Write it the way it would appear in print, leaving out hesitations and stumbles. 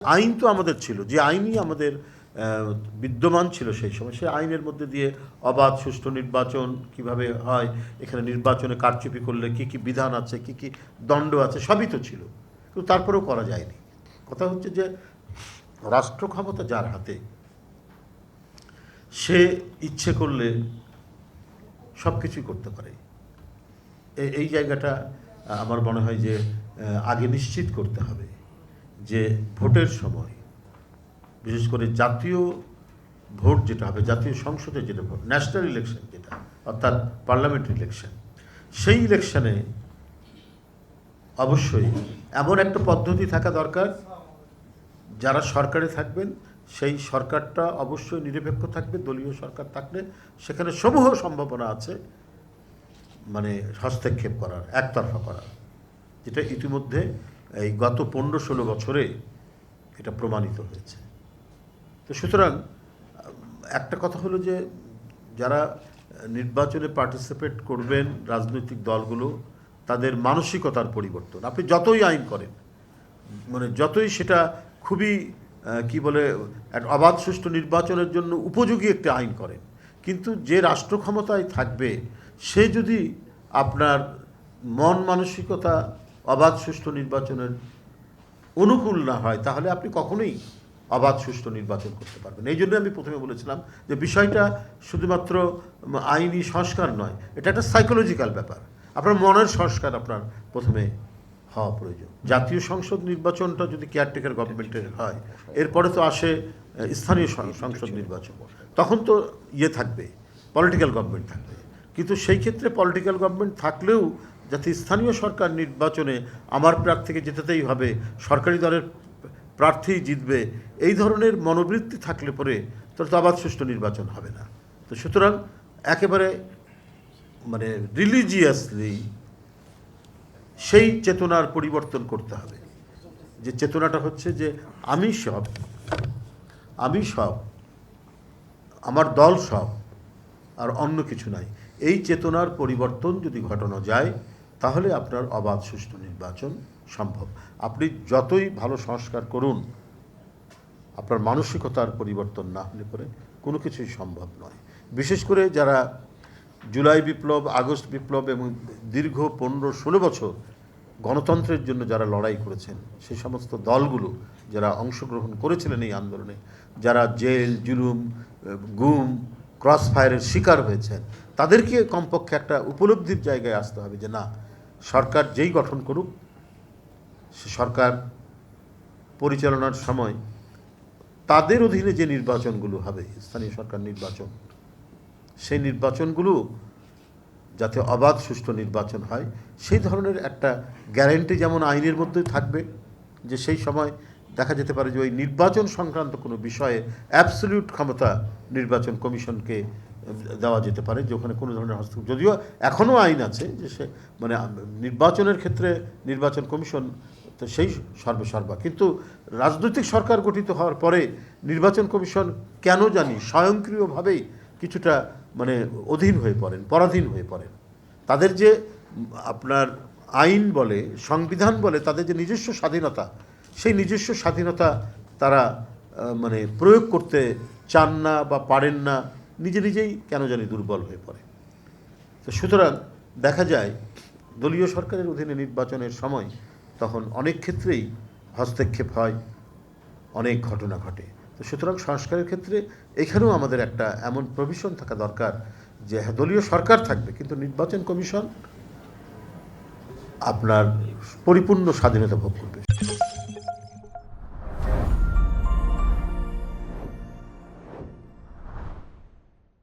আইন তো আমাদের ছিল, যে আইনই আমাদের বিদ্যমান ছিল সেই সময়, সেই আইনের মধ্যে দিয়ে অবাধ সুষ্ঠু নির্বাচন কিভাবে হয়, এখানে নির্বাচনে কারচুপি করলে কি কি বিধান আছে, কি কি দণ্ড আছে, সবই তো ছিল, কিন্তু তারপরেও করা যায়নি। কথা হচ্ছে যে রাষ্ট্র ক্ষমতা যার হাতে, সে ইচ্ছে করলে সব কিছুই করতে পারে। এই জায়গাটা আমার মনে হয় যে আগে নিশ্চিত করতে হবে যে ভোটের সময়, বিশেষ করে জাতীয় ভোট যেটা হবে, জাতীয় সংসদের যেটা ভোট, ন্যাশনাল ইলেকশন যেটা, অর্থাৎ পার্লামেন্টারি ইলেকশন, সেই ইলেকশনে অবশ্যই এমন একটা পদ্ধতি থাকা দরকার, যারা সরকারে থাকবেন সেই সরকারটা অবশ্যই নিরপেক্ষ থাকবে। দলীয় সরকার থাকলে সেখানে সমূহ সম্ভাবনা আছে মানে হস্তক্ষেপ করার, একতরফা করার, যেটা ইতিমধ্যে এই গত 15-16 বছরে এটা প্রমাণিত হয়েছে। তো সুতরাং একটা কথা হলো যে যারা নির্বাচনে পার্টিসিপেট করবেন, রাজনৈতিক দলগুলো, তাদের মানসিকতার পরিবর্তন। আপনি যতই আইন করেন, মানে যতই সেটা খুবই কি বলে অবাধ সুষ্ঠু নির্বাচনের জন্য উপযোগী একটি আইন করেন, কিন্তু যে রাষ্ট্র ক্ষমতায় থাকবে সে যদি আপনার মন মানসিকতা অবাধ সুষ্ঠু নির্বাচনের অনুকূল না হয়, তাহলে আপনি কখনোই অবাধ সুষ্ঠু নির্বাচন করতে পারবেন। এই জন্য আমি প্রথমে বলেছিলাম যে বিষয়টা শুধুমাত্র আইনি সংস্কার নয়, এটা একটা সাইকোলজিক্যাল ব্যাপার। আপনার মনের সংস্কার আপনার প্রথমে হওয়া প্রয়োজন। জাতীয় সংসদ নির্বাচনটা যদি কেয়ারটেকার গভর্নমেন্টের হয়, এরপরে তো আসে স্থানীয় সংসদ নির্বাচন, তখন তো থাকবে, পলিটিক্যাল গভর্নমেন্ট থাকবে। কিন্তু সেই ক্ষেত্রে পলিটিক্যাল গভর্নমেন্ট থাকলেও যাতে স্থানীয় সরকার নির্বাচনে আমার প্রার্থীকে জেতাতেই হবে, সরকারি দলের প্রার্থী জিতবে, এই ধরনের মনোবৃত্তি থাকলে পরে তাহলে তো আবার সুষ্ঠু নির্বাচন হবে না। তো সুতরাং একেবারে মানে রিলিজিয়াসলি সেই চেতনার পরিবর্তন করতে হবে, যে চেতনাটা হচ্ছে যে আমি সব, আমার দল সব, আর অন্য কিছু নাই। এই চেতনার পরিবর্তন যদি ঘটানো যায়, তাহলে আপনার অবাধ সুষ্ঠু নির্বাচন সম্ভব। আপনি যতই ভালো সংস্কার করুন, আপনার মানসিকতার পরিবর্তন না হলে পরে কোনো কিছুই সম্ভব নয়। বিশেষ করে যারা জুলাই বিপ্লব, আগস্ট বিপ্লব এবং দীর্ঘ 15-16 বছর গণতন্ত্রের জন্য যারা লড়াই করেছেন, সেই সমস্ত দলগুলো যারা অংশগ্রহণ করেছিলেন এই আন্দোলনে, যারা জেল, জুলুম, গুম, ক্রস ফায়ারের শিকার হয়েছেন, তাদেরকে কমপক্ষে একটা উপলব্ধির জায়গায় আসতে হবে যে না, সরকার যেই গঠন করুক, সে সরকার পরিচালনার সময় তাদের অধীনে যে নির্বাচনগুলো হবে, স্থানীয় সরকার নির্বাচন, সেই নির্বাচনগুলো যাতে অবাধ সুষ্ঠু নির্বাচন হয়, সেই ধরনের একটা গ্যারেন্টি যেমন আইনের মধ্যেই থাকবে, যে সেই সময় দেখা যেতে পারে যে ওই নির্বাচন সংক্রান্ত কোনো বিষয়ে অ্যাবসলিউট ক্ষমতা নির্বাচন কমিশনকে দেওয়া যেতে পারে, যে ওখানে কোনো ধরনের হস্তক্ষেপ, যদিও এখনও আইন আছে যে সে মানে নির্বাচনের ক্ষেত্রে নির্বাচন কমিশন তো সেই সর্বেসর্বা, কিন্তু রাজনৈতিক সরকার গঠিত হওয়ার পরে নির্বাচন কমিশন কেন জানি স্বয়ংক্রিয়ভাবেই কিছুটা মানে অধীন হয়ে পড়েন, পরাধীন হয়ে পড়েন। তাদের যে আপনার আইন বলে, সংবিধান বলে, তাদের যে নিজস্ব স্বাধীনতা, সেই নিজস্ব স্বাধীনতা তারা মানে প্রয়োগ করতে চান না বা পারেন না, নিজেই কেন জানি দুর্বল হয়ে পড়ে। তো সুতরাং দেখা যায় দলীয় সরকারের অধীনে নির্বাচনের সময় তখন অনেক ক্ষেত্রেই হস্তক্ষেপ হয়, অনেক ঘটনা ঘটে। তো সুতরাং সংস্কারের ক্ষেত্রে এখানেও আমাদের একটা এমন প্রভিশন থাকা দরকার যে হ্যাঁ, দলীয় সরকার থাকবে, কিন্তু নির্বাচন কমিশন আপনার পরিপূর্ণ স্বাধীনতা ভোগ করবে।